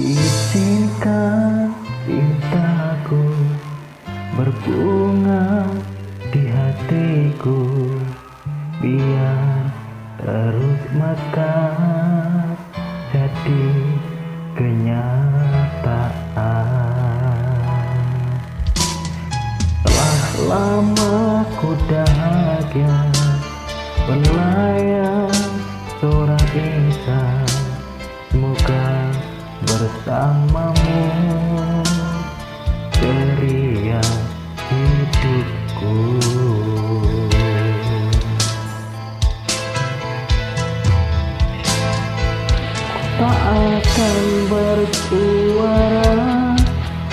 Izinkan cintaku berbunga di hatiku, biar terus mekar jadi kenyataan. Telah lama ku dahaga berlayar seorang insan, semoga bersamamu ceria hidupku. Tak akan bersuara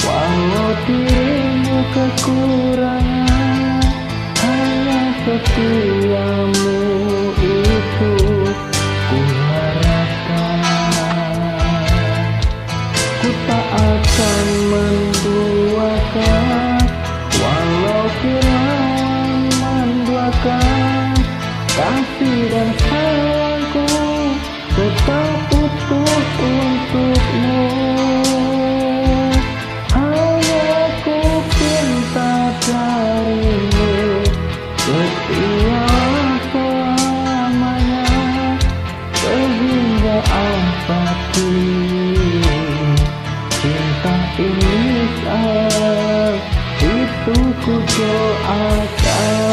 walau dirimu kekurangan, hanya setiamu itu ku harapkan. Ku tak akan menduakan walau firman menduakan, kasih dan sayangku tetap utuh untukmu. Hanya ku cinta darimu, setia selamanya sehingga abadi. Cinta ini sayang, itu ku doakan.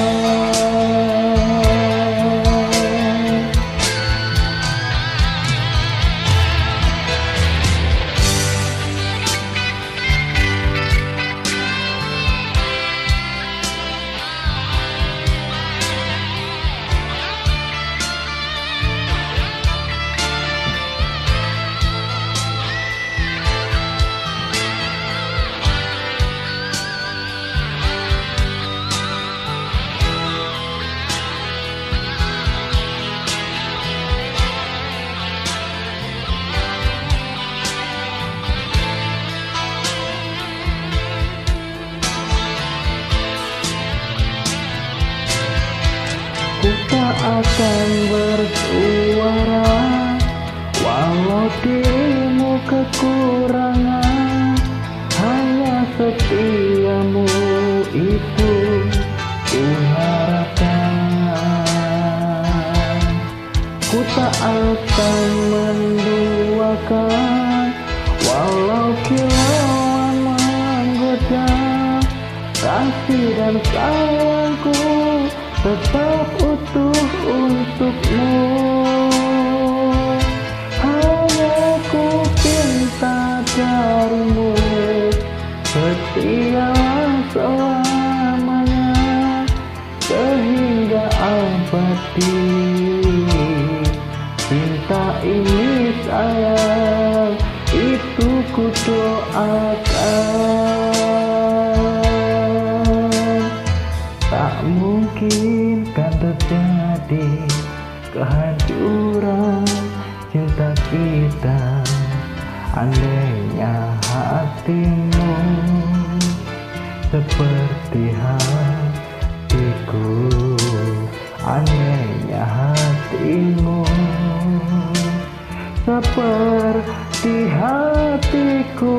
Ku tak akan bersuara walau dirimu kekurangan, hanya setiamu itu ku harapkan. Ku tak akan menduakan walau kilauan menggoda, kasih dan sayangku tetap utuh untukmu. Hanya ku cinta darimu, setia selamanya sehingga abadi. Cinta ini sayang, itu ku doakan. Tak mungkin kan terjadi kehancuran cinta kita, andainya hatimu seperti hatiku, andainya hatimu seperti hatiku.